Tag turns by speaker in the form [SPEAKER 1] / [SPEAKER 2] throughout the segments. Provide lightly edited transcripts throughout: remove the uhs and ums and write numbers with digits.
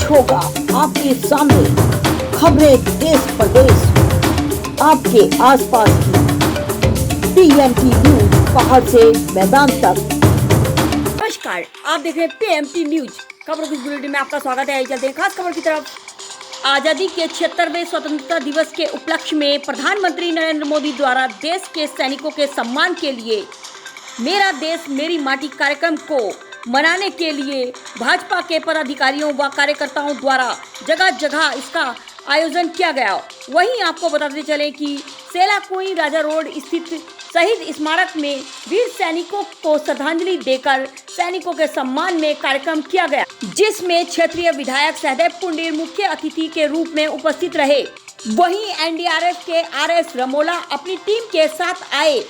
[SPEAKER 1] होगा आपके सामने खबरें देश प्रदेश आपके आसपास की पीएमटी न्यूज पहाड़ से मैदान तक।
[SPEAKER 2] नमस्कार, आप देख रहे हैं पीएमटी न्यूज। खबरों की बुलेटिन में आपका स्वागत है। चलते हैं खास खबर की तरफ। आजादी के 76वें स्वतंत्रता दिवस के उपलक्ष्य में प्रधानमंत्री नरेंद्र मोदी द्वारा देश के सैनिकों के सम्मान के लिए मेरा देश मेरी माटी कार्यक्रम को मनाने के लिए भाजपा के पदाधिकारियों व कार्यकर्ताओं द्वारा जगह जगह इसका आयोजन किया गया। वहीं आपको बताते चलें कि सेला कुई राजा रोड स्थित शहीद स्मारक में वीर सैनिकों को श्रद्धांजलि देकर सैनिकों के सम्मान में कार्यक्रम किया गया, जिसमें क्षेत्रीय विधायक सहदेव पुंडीर मुख्य अतिथि के रूप में उपस्थित रहे। वहीं एनडीआरएफ के आरएस रमोला अपनी टीम के साथ आए,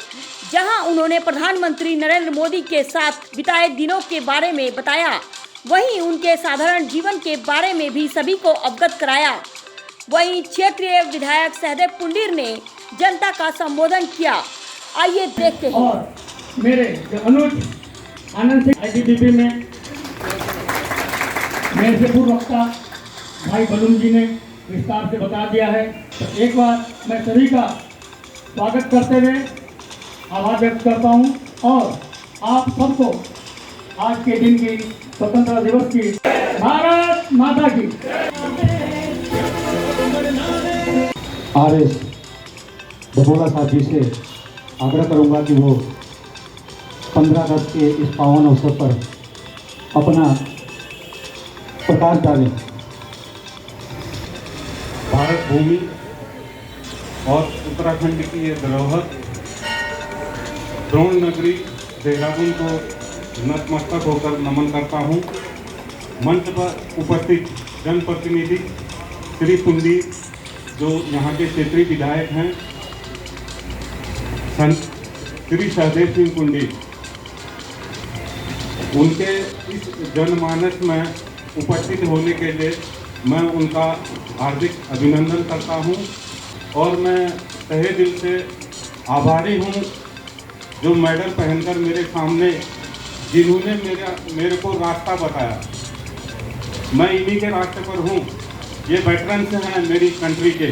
[SPEAKER 2] जहां उन्होंने प्रधानमंत्री नरेंद्र मोदी के साथ बिताए दिनों के बारे में बताया। वहीं उनके साधारण जीवन के बारे में भी सभी को अवगत कराया। वहीं क्षेत्रीय विधायक सहदेव पुंडीर ने जनता का संबोधन किया। आइए देखते हैं।
[SPEAKER 3] और मेरे जो अनुज आनंद सिंह आईटीबीपी में मेरे से पूर्व वक्ता भाई बलून जी ने विस्तार से बता दिया है। तो एक बार मैं सभी का स्वागत करते हुए आभार व्यक्त करता हूं और आप सबको आज के दिन की स्वतंत्रता दिवस की भारत माता की
[SPEAKER 4] आरएस रमोला साहब जी से आग्रह करूंगा कि वो 15 अगस्त के इस पावन अवसर पर अपना प्रकाश डालें।
[SPEAKER 5] भारत भूमि और उत्तराखंड की ये धरोहर द्रोण नगरी देहरादून को नतमस्तक होकर नमन करता हूँ। मंच पर उपस्थित जनप्रतिनिधि श्री पुंडीर जो यहाँ के क्षेत्रीय विधायक हैं, श्री सहदेव सिंह पुंडीर, उनके इस जनमानस में उपस्थित होने के लिए मैं उनका हार्दिक अभिनंदन करता हूं और मैं तहे दिल से आभारी हूं जो मेडल पहनकर मेरे सामने जिन्होंने मेरे को रास्ता बताया। मैं इन्हीं के रास्ते पर हूं। ये वेटरन्स हैं मेरी कंट्री के।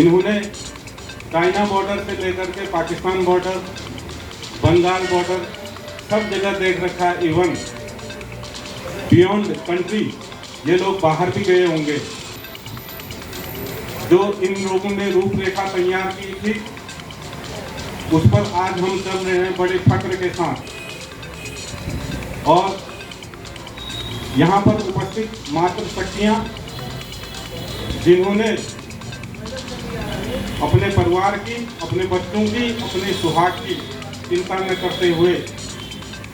[SPEAKER 5] इन्होंने चाइना बॉर्डर से लेकर के पाकिस्तान बॉर्डर, बंगाल बॉर्डर सब जगह देख रखा है। इवन बियॉन्ड कंट्री ये लोग बाहर भी गए होंगे। जो इन लोगों ने रूपरेखा तैयार की थी उस पर आज हम चल रहे हैं बड़े फक्र के साथ। और यहाँ पर उपस्थित मातृशक्तियाँ जिन्होंने अपने परिवार की, अपने बच्चों की, अपने सुहाग की चिंता न करते हुए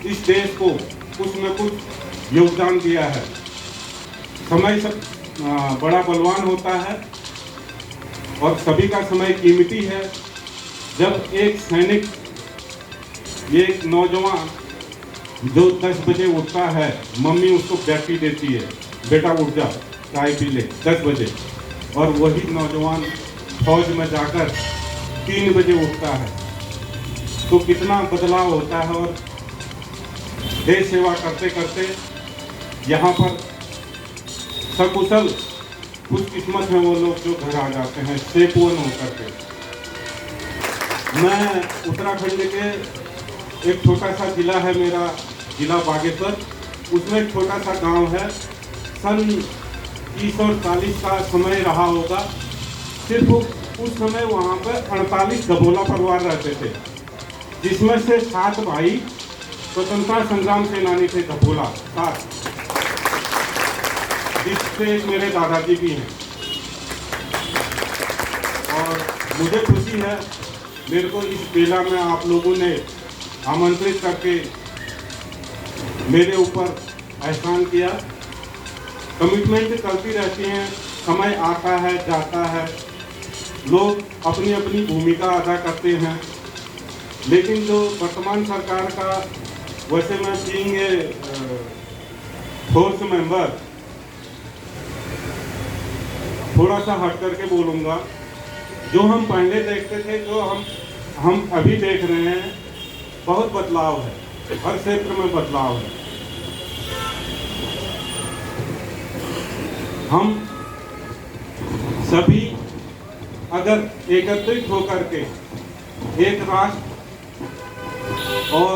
[SPEAKER 5] इस देश को कुछ न कुछ योगदान दिया है। समय सब बड़ा बलवान होता है और सभी का समय कीमती है। जब एक सैनिक, एक नौजवान जो 10 बजे उठता है, मम्मी उसको बैटरी देती है, बेटा उठ जा चाय पी ले 10 बजे, और वही नौजवान फौज में जाकर 3 बजे उठता है, तो कितना बदलाव होता है। और देश सेवा करते करते यहाँ पर सकुशल खुशकिस्मत हैं वो लोग जो घर आ जाते हैं सेफ वन होकर के। मैं उत्तराखंड के एक छोटा सा जिला है मेरा, जिला बागेश्वर, उसमें एक छोटा सा गांव है। सन 1940 का समय रहा होगा। सिर्फ उस समय वहाँ पर 48 गभोला परिवार रहते थे, जिसमें से 7 भाई स्वतंत्रता संग्राम सेनानी थे। गभोला 7, जिससे मेरे दादाजी भी हैं। और मुझे खुशी है, मेरे को इस मेला में आप लोगों ने आमंत्रित करके मेरे ऊपर एहसान किया। कमिटमेंट चलती रहती हैं, समय आता है जाता है, लोग अपनी अपनी भूमिका अदा करते हैं। लेकिन जो वर्तमान सरकार का, वैसे मैं बीइंग ए फोर्स मेंबर थोड़ा सा हट करके बोलूँगा। जो हम पहले देखते थे, जो हम अभी देख रहे हैं, बहुत बदलाव है, हर क्षेत्र में बदलाव है। हम सभी अगर एकत्रित होकर के एक राष्ट्र और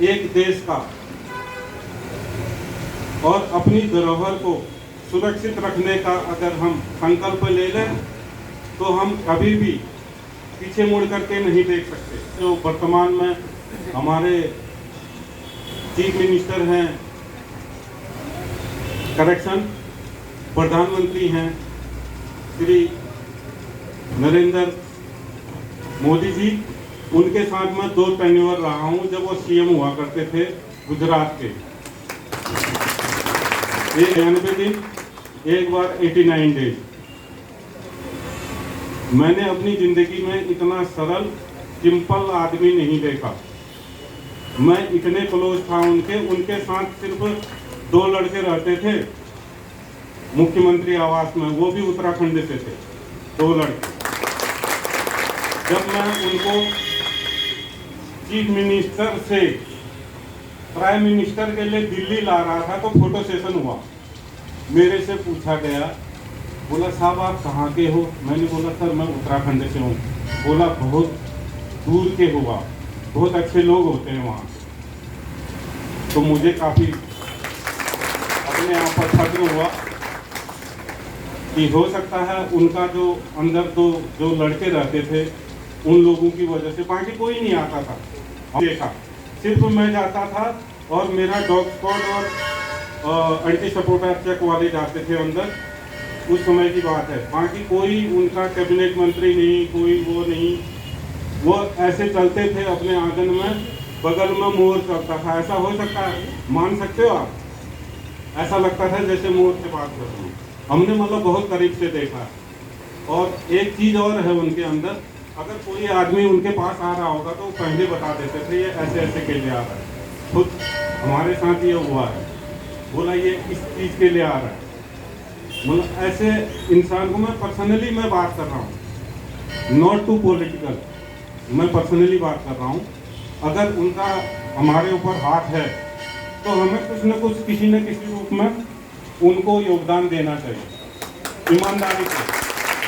[SPEAKER 5] एक देश का और अपनी धरोहर को सुरक्षित रखने का अगर हम संकल्प ले लें तो हम कभी भी पीछे मुड़ करके नहीं देख सकते। जो वर्तमान में हमारे चीफ मिनिस्टर हैं, करेक्शन प्रधानमंत्री हैं श्री नरेंद्र मोदी जी, उनके साथ मैं 2 टेन्योर रहा हूं जब वो सीएम हुआ करते थे गुजरात के। एक 90 दिन, एक बार 89 डेज। मैंने अपनी जिंदगी में इतना सरल सिंपल आदमी नहीं देखा। मैं इतने क्लोज था उनके साथ सिर्फ 2 लड़के रहते थे मुख्यमंत्री आवास में, वो भी उत्तराखंड से थे, 2 लड़के। जब मैं उनको चीफ मिनिस्टर से प्राइम मिनिस्टर के लिए दिल्ली ला रहा था तो फोटो सेशन हुआ। मेरे से पूछा गया, बोला साहब आप कहाँ के हो? मैंने बोला सर मैं उत्तराखंड से हूँ। बोला बहुत दूर के हो आप, बहुत अच्छे लोग होते हैं वहाँ। तो मुझे काफ़ी अपने आप पर फक्र हुआ कि हो सकता है उनका जो अंदर जो लड़के रहते थे उन लोगों की वजह से, बाकी कोई नहीं आता था। देखा सिर्फ मैं जाता था और मेरा डॉग स्क्वाड और एंटी सपोर्टर चेक वाले जाते थे अंदर, उस समय की बात है। बाकी कोई उनका कैबिनेट मंत्री नहीं, कोई वो नहीं। वो ऐसे चलते थे अपने आंगन में, बगल में मोर चलता था। ऐसा हो सकता है, मान सकते हो आप? ऐसा लगता था जैसे मोर से बात कर रहा हूँ। हमने मतलब बहुत करीब से देखा। और एक चीज़ और है उनके अंदर, अगर कोई आदमी उनके पास आ रहा होगा तो वो पहले बता देते थे ये ऐसे ऐसे के लिए आ रहा है। खुद हमारे साथ ये हुआ है, बोला ये इस चीज़ के लिए आ रहा है। मतलब ऐसे इंसान को मैं पर्सनली बात कर रहा हूँ, नॉट टू पॉलिटिकल, मैं पर्सनली बात कर रहा हूँ। अगर उनका हमारे ऊपर हाथ है तो हमें कुछ न कुछ किसी न किसी रूप में उनको योगदान देना चाहिए ईमानदारी से।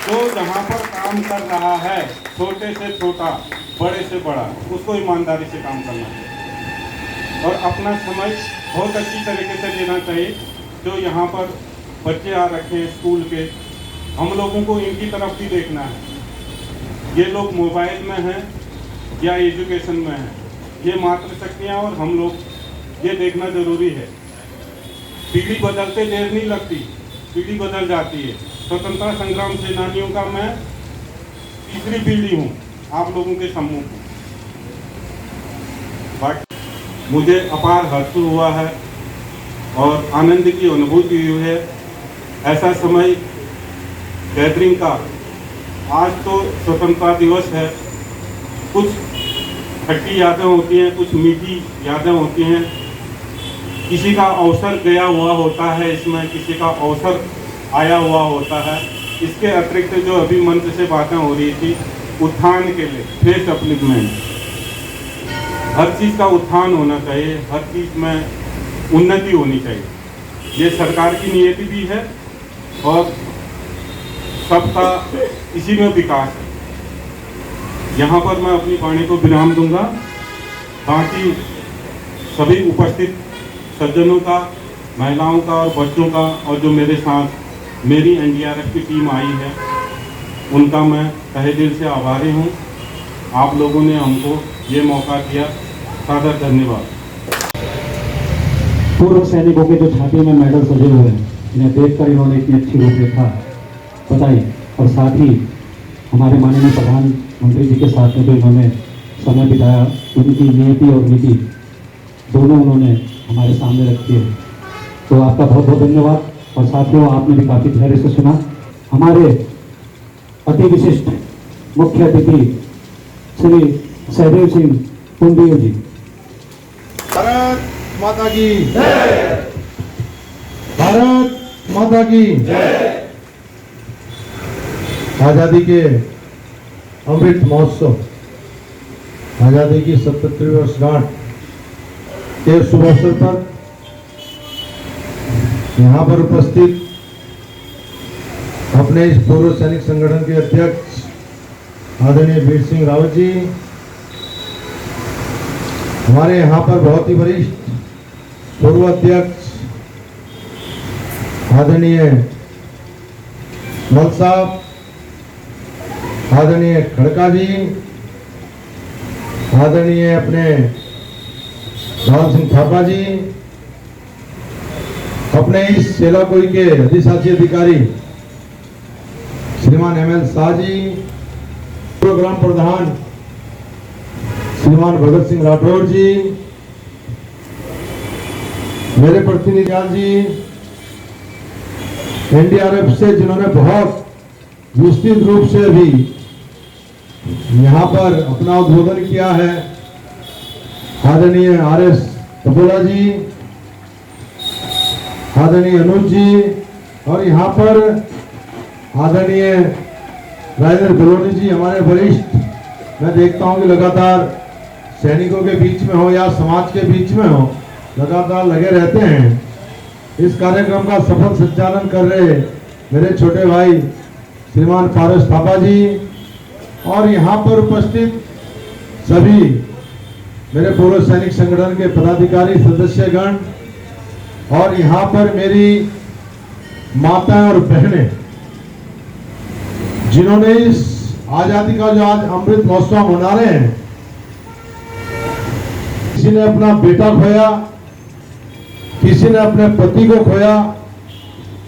[SPEAKER 5] तो जहाँ पर काम कर रहा है, छोटे से छोटा, बड़े से बड़ा, उसको ईमानदारी से काम करना चाहिए और अपना समय बहुत अच्छी तरीके से देना चाहिए। जो यहाँ पर बच्चे आ रखे हैं स्कूल के, हम लोगों को इनकी तरफ भी देखना है। ये लोग मोबाइल में हैं या एजुकेशन में हैं, ये मातृशक्तियाँ और हम लोग, ये देखना ज़रूरी है। पीढ़ी बदलते देर नहीं लगती, पीढ़ी बदल जाती है। स्वतंत्रता संग्राम सेनानियों का मैं तीसरी पीढ़ी हूँ आप लोगों के सम्मुख हूँ। बाकी मुझे अपार हर्ष हुआ है और आनंद की अनुभूति हुई है। ऐसा समय गैदरिंग का, आज तो स्वतंत्रता दिवस है, कुछ खट्टी यादें होती हैं, कुछ मीठी यादें होती हैं। किसी का अवसर गया हुआ होता है इसमें, किसी का अवसर आया हुआ होता है। इसके अतिरिक्त जो अभी मंच से बातें हो रही थी उत्थान के लिए, फेस अपलिफ्टमेंट, हर चीज़ का उत्थान होना चाहिए, हर चीज़ में उन्नति होनी चाहिए। ये सरकार की नियति भी है और सबका इसी में विकास है। यहाँ पर मैं अपनी वाणी को विराम दूंगा। बाकी सभी उपस्थित सज्जनों का, महिलाओं का और बच्चों का, और जो मेरे साथ मेरी एनडीआरएफ की टीम आई है, उनका मैं तहे दिल से आभारी हूँ। आप लोगों ने हमको ये मौका दिया, सादर धन्यवाद।
[SPEAKER 4] पूर्व सैनिकों के जो छाती में मेडल सजे हुए हैं, इन्हें देखकर इन्होंने इतनी अच्छी रूपरेखा बताई और साथ ही हमारे माननीय प्रधानमंत्री जी के साथ में जो इन्होंने समय बिताया, उनकी नियति और नीति दोनों उन्होंने हमारे सामने रखी है। तो आपका बहुत बहुत धन्यवाद। और साथियों, आपने भी काफ़ी धैर्य से सुना। हमारे अति विशिष्ट मुख्य अतिथि श्री सहदेव सिंह कुंडियो जी।
[SPEAKER 6] भारत माता की जय। भारत माता की जय। आजादी के अमृत महोत्सव, आजादी की 77वीं वर्षगांठ के शुभ अवसर पर यहाँ पर उपस्थित अपने इस पूर्व सैनिक संगठन के अध्यक्ष आदरणीय वीर सिंह रावत जी, हमारे यहाँ पर बहुत ही वरिष्ठ पूर्व अध्यक्ष आदरणीय मल साहब, आदरणीय खड़का जी, आदरणीय अपने राम सिंह थापा जी, अपने इस सेला कोई के अधिशासी अधिकारी श्रीमान ML शाह जी, प्रोग्राम प्रधान श्रीमान भगत सिंह राठौर जी, मेरे प्रतिनिधि जी, NDRF से जिन्होंने बहुत विस्तृत रूप से अभी यहाँ पर अपना उद्बोधन किया है, आदरणीय RS तपोला जी, आदरणीय अनुज जी, और यहाँ पर आदरणीय राजेंद्र बलोनी जी, हमारे वरिष्ठ। मैं देखता हूँ कि लगातार सैनिकों के बीच में हो या समाज के बीच में हो, लगातार लगे रहते हैं। इस कार्यक्रम का सफल संचालन कर रहे मेरे छोटे भाई श्रीमान पारस थापा जी, और यहाँ पर उपस्थित सभी मेरे पूर्व सैनिक संगठन के पदाधिकारी सदस्यगण, और यहाँ पर मेरी माताएं और बहनें जिन्होंने इस आजादी का जो आज अमृत महोत्सव मना रहे हैं, किसी ने अपना बेटा खोया, किसी ने अपने पति को खोया,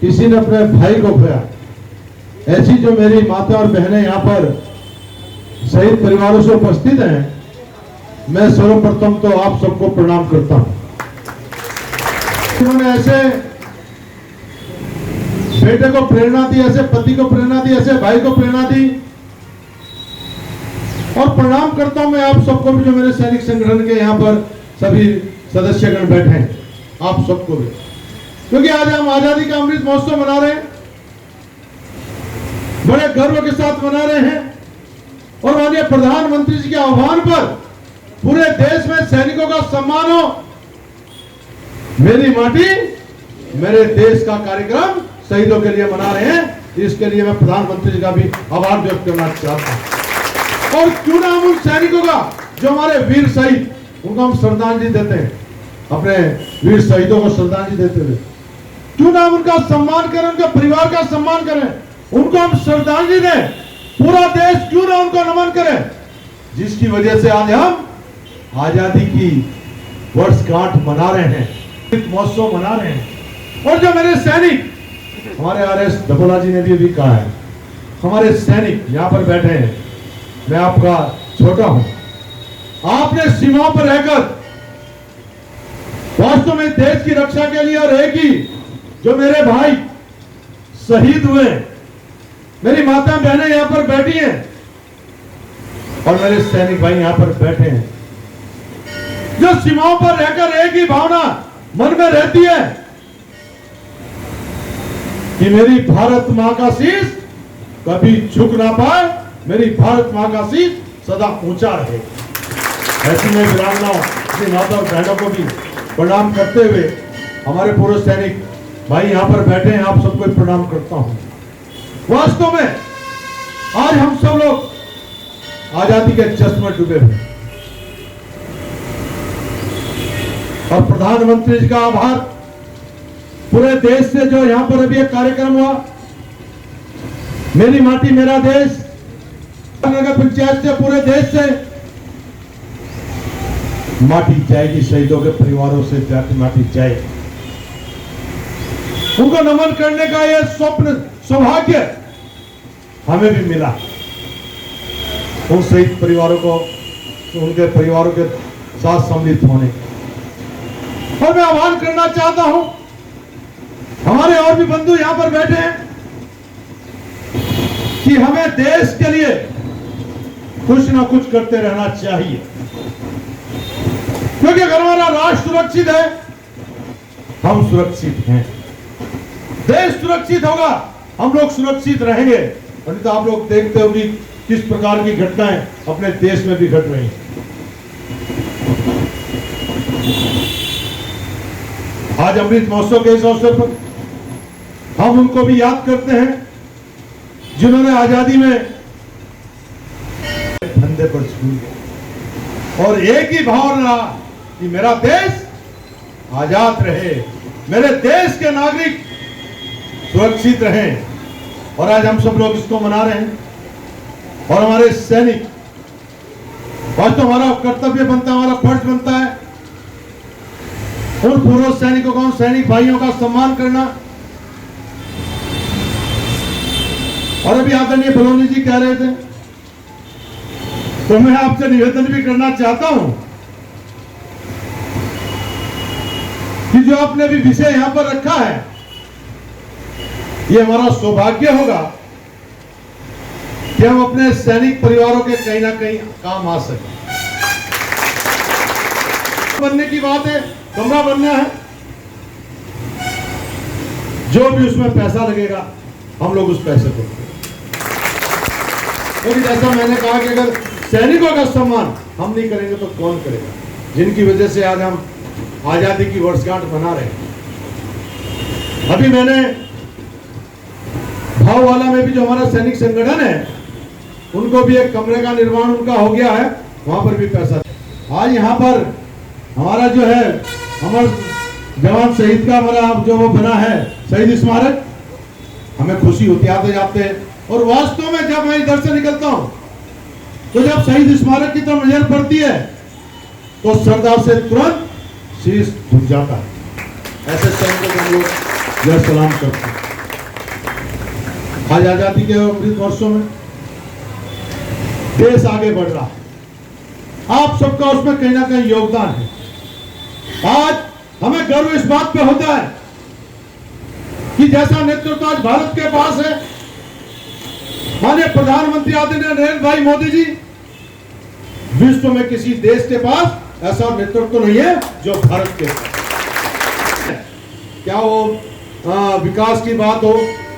[SPEAKER 6] किसी ने अपने भाई को खोया। ऐसी जो मेरी माता और बहनें यहाँ पर शहीद परिवारों से उपस्थित हैं, मैं सर्वप्रथम तो आप सबको प्रणाम करता हूं। उन्होंने ऐसे बेटे को प्रेरणा दी, ऐसे पति को प्रेरणा दी, ऐसे भाई को प्रेरणा दी, और प्रणाम करता हूं मैं आप सबको भी, जो मेरे सैनिक संगठन के यहाँ पर सभी सदस्यगण बैठे हैं, आप सबको भी, क्योंकि आज हम आजादी का अमृत महोत्सव मना रहे हैं, बड़े गर्व के साथ मना रहे हैं, और माननीय प्रधानमंत्री जी के आह्वान पर पूरे देश में सैनिकों का सम्मान हो। मेरी माटी मेरे देश का कार्यक्रम शहीदों के लिए मना रहे हैं, इसके लिए मैं प्रधानमंत्री जी का भी आभार व्यक्त करना चाहता हूं। और क्यों ना हम उन सैनिकों का, जो हमारे वीर शहीद, उनको हम श्रद्धांजलि देते हैं, अपने वीर शहीदों को श्रद्धांजलि देते हुए क्यों ना हम उनका सम्मान करें, उनके परिवार का सम्मान करें, उनको हम श्रद्धांजलि दें। पूरा देश क्यों ना उनको नमन करे, जिसकी वजह से आज हम आजादी की वर्षगांठ मना रहे हैं, महोत्सव मना रहे हैं। और जो मेरे सैनिक, हमारे RS तपोला जी ने भी कहा है, हमारे सैनिक यहाँ पर बैठे हैं, मैं आपका छोटा हूं, आपने सीमाओं पर रहकर वास्तव में देश की रक्षा के लिए, और एक ही जो मेरे भाई शहीद हुए, मेरी माता बहनें यहाँ पर बैठी हैं, और मेरे सैनिक भाई यहाँ पर बैठे हैं, जो सीमाओं पर रहकर एक ही भावना मन में रहती है कि मेरी भारत मां का शीश कभी झुक ना पाए, मेरी भारत मां का शीश सदा ऊंचा रहे। ऐसी में वीरांगनाओं, अपनी माता और बहनों को भी प्रणाम करते हुए, हमारे पूर्व सैनिक भाई यहाँ पर बैठे हैं, आप सबको प्रणाम करता हूं। वास्तव में आज हम सब लोग आजादी के जश्न में डूबे हुए, और प्रधानमंत्री जी का आभार, पूरे देश से जो यहां पर अभी एक कार्यक्रम हुआ, मेरी माटी मेरा देश, नगर पंचायत से, पूरे देश से माटी जाएगी, शहीदों के परिवारों से जाती माटी जाएगी। उनको नमन करने का यह स्वप्न, सौभाग्य हमें भी मिला, उन शहीद परिवारों को, उनके परिवारों के साथ सम्मिलित होने। और मैं आह्वान करना चाहता हूं, हमारे और भी बंधु यहां पर बैठे हैं, कि हमें देश के लिए कुछ ना कुछ करते रहना चाहिए, क्योंकि अगर हमारा राष्ट्र सुरक्षित है, हम सुरक्षित हैं, देश सुरक्षित होगा, हम लोग सुरक्षित रहेंगे। और नहीं तो आप लोग देखते हो कि किस प्रकार की घटनाएं अपने देश में भी घट रही हैं। आज अमृत महोत्सव के इस अवसर पर हम उनको भी याद करते हैं, जिन्होंने आजादी में फंदे पर छूट गए और एक ही भाव रहा कि मेरा देश आजाद रहे, मेरे देश के नागरिक सुरक्षित रहें। और आज हम सब लोग इसको मना रहे हैं और हमारे सैनिक, आज तो हमारा कर्तव्य बनता है, हमारा फर्ज बनता है उन पूर्व सैनिकों का, उन सैनिक भाइयों का सम्मान करना। और अभी आदरणीय बलौनी जी कह रहे थे, तो मैं आपसे निवेदन भी करना चाहता हूं कि जो आपने भी विषय यहां पर रखा है, ये हमारा सौभाग्य होगा कि हम अपने सैनिक परिवारों के कहीं ना कहीं काम आ सकें। बनने की बात है, कमरा बनना है, जो भी उसमें पैसा लगेगा हम लोग उस पैसे को, क्योंकि जैसा मैंने कहा कि अगर सैनिकों का सम्मान हम नहीं करेंगे तो कौन करेगा, जिनकी वजह से आज हम आजादी की वर्षगांठ मना रहे हैं। अभी मैंने भाववाला में भी जो हमारा सैनिक संगठन है, उनको भी एक कमरे का निर्माण उनका हो गया है, वहां पर भी पैसा। आज यहाँ पर हमारा जो है अमर जवान शहीद का हमारा जो वो बना है शहीद स्मारक, हमें खुशी होती है आते जाते हैं। और वास्तव में जब मैं इधर से निकलता हूं तो जब शहीद स्मारक की तरफ नजर पड़ती है तो सरदार से तुरंत शीश झुक जाता है। ऐसे सैनिकों को हम लोग यह सलाम करते हैं। आज आजादी के अमृत वर्षों में देश आगे बढ़ रहा है, आप सबका उसमें कहीं ना कहीं योगदान है। आज हमें गर्व इस बात पे होता है कि जैसा नेतृत्व आज भारत के पास है, माननीय प्रधानमंत्री आदरणीय नरेंद्र भाई मोदी जी, विश्व में किसी देश के पास ऐसा नेतृत्व नहीं है जो भारत के पास। क्या वो विकास की बात हो,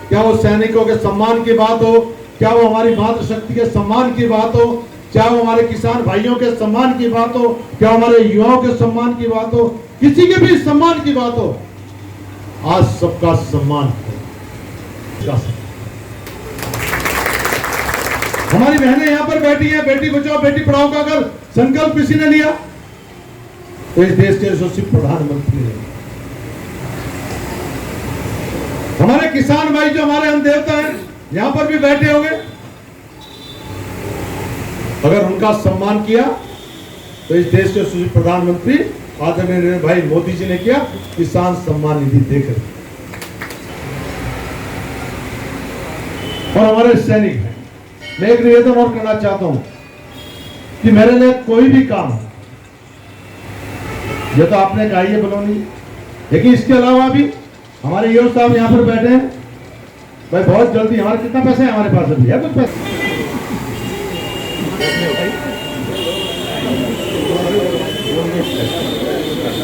[SPEAKER 6] क्या वो सैनिकों के सम्मान की बात हो, क्या वो हमारी मातृशक्ति के सम्मान की बात हो, क्या वो हमारे किसान भाइयों के सम्मान की बात हो, क्या हमारे युवाओं के सम्मान की बात हो, किसी के भी सम्मान की बात हो, आज सबका सम्मान है। हमारी बहनें यहां पर बैठी हैं, बेटी बचाओ बेटी पढ़ाओ का अगर संकल्प किसी ने लिया तो इस देश के यशस्वी प्रधानमंत्री ने। हमारे किसान भाई जो हमारे हम देवता हैं यहां पर भी बैठे होंगे, अगर उनका सम्मान किया तो इस देश के यशस्वी प्रधानमंत्री आदरणीय नरेंद्र भाई मोदी जी ने किया, किसान सम्मान निधि देकर। और हमारे सैनिक हैं, मैं एक निवेदन और करना चाहता हूं कि मेरे लिए कोई भी काम, ये तो आपने कहा है बलौनी, लेकिन इसके अलावा भी हमारे योग साहब यहाँ पर बैठे हैं भाई, बहुत जल्दी हमारे कितना पैसा है हमारे पास अभी है कुछ पैसा,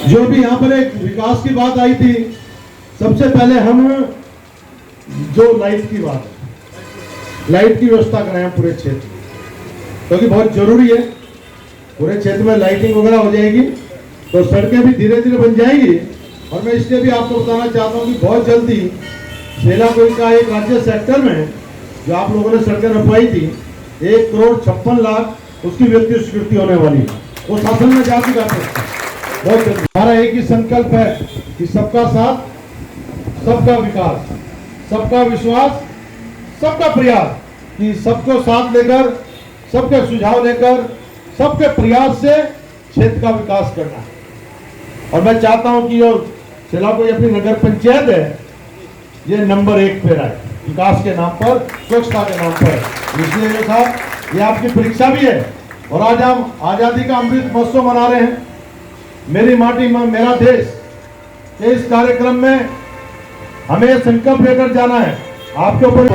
[SPEAKER 6] जो भी यहाँ पर एक विकास की बात आई थी, सबसे पहले हम जो लाइट की बात, लाइट की व्यवस्था कराएं पूरे क्षेत्र, क्योंकि बहुत जरूरी है। पूरे क्षेत्र में लाइटिंग वगैरह हो जाएगी तो सड़कें भी धीरे धीरे बन जाएंगी। और मैं इसलिए भी आपको बताना चाहता हूँ कि बहुत जल्दी सेलापुर का एक राज्य सेक्टर में जो आप लोगों ने सड़कें रखवाई थी, 1,56,00,000 उसकी व्यक्ति स्वीकृति होने वाली, वो शासन में जा चुका है बहुत जल्दी। हमारा एक ही संकल्प है कि सबका साथ, सबका विकास, सबका विश्वास, सबका प्रयास, कि सबको साथ लेकर, सबके सुझाव लेकर, सबके प्रयास से क्षेत्र का विकास करना है। और मैं चाहता हूं कि जो सेलापुर अपनी नगर पंचायत है, ये नंबर 1 पे आए विकास के नाम पर, स्वच्छता के नाम पर। इसलिए जो था ये आपकी परीक्षा भी है। और आज हम आजादी का अमृत महोत्सव मना रहे हैं, मेरी माटी मेरा देश, इस कार्यक्रम में हमें संकल्प लेकर जाना है। आपके ऊपर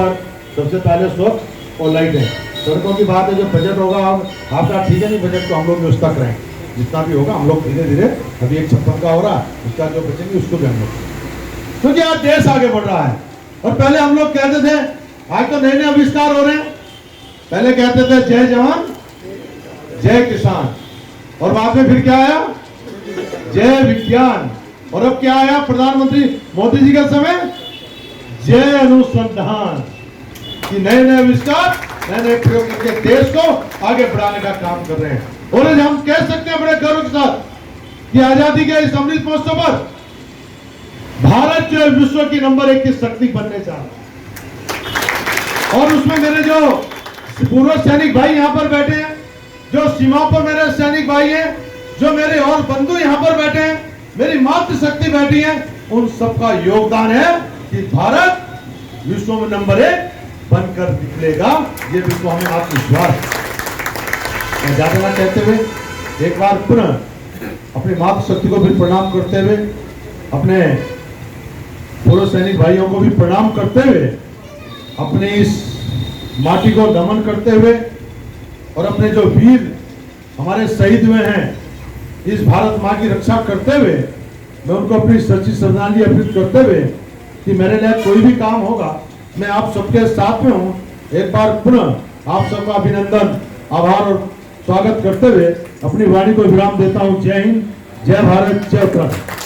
[SPEAKER 6] सबसे पहले स्वच्छ और लाइट है, सड़कों की बात है, जो बजट होगा आपका ठीक है, नहीं बजट को हम लोग व्यवस्था करें, जितना भी होगा हम लोग धीरे धीरे, अभी 156 का हो रहा है, उसका जो बचेंगे उसको भी हम लोग, क्योंकि आज देश आगे बढ़ रहा है। और पहले हम लोग कहते थे, आज तो नए नए आविष्कार हो रहे हैं, पहले कहते थे जय जवान जय किसान, और बाद में फिर क्या आया, जय विज्ञान, और अब क्या आया प्रधानमंत्री मोदी जी के समय, जय अनुसंधान। कि नए नए आविष्कार, नए नए प्रयोग करके देश को आगे बढ़ाने का काम कर रहे हैं। और आज हम कह सकते हैं बड़े गर्व के साथ कि आजादी के इस अमृत महोत्सव पर भारत जो है विश्व की नंबर 1 की शक्ति बनने जा रहा है। और उसमें मेरे जो पूर्व सैनिक भाई यहाँ पर बैठे हैं, जो सीमाओं पर मेरे सैनिक भाई हैं, जो मेरे और बंधु यहाँ पर बैठे हैं, मेरी मातृशक्ति बैठी है, उन सबका योगदान है कि भारत विश्व में नंबर 1 बनकर निकलेगा। ये विश्व हमें आत्मविश्वास। मैं ज्यादा न कहते हुए एक बार पुनः अपनी मातृशक्ति को भी प्रणाम करते हुए, अपने पूर्व सैनिक भाइयों को भी प्रणाम करते हुए, अपने इस माटी को नमन करते हुए और अपने जो वीर हमारे शहीद हुए हैं इस भारत माँ की रक्षा करते हुए, मैं उनको अपनी सच्ची श्रद्धांजलि अर्पित करते हुए कि मेरे लिए कोई भी काम होगा मैं आप सबके साथ में हूँ। एक बार पुनः आप सबका अभिनंदन, आभार और स्वागत करते हुए अपनी वाणी को विराम देता हूँ। जय हिंद, जय भारत, जय उत्तराखंड।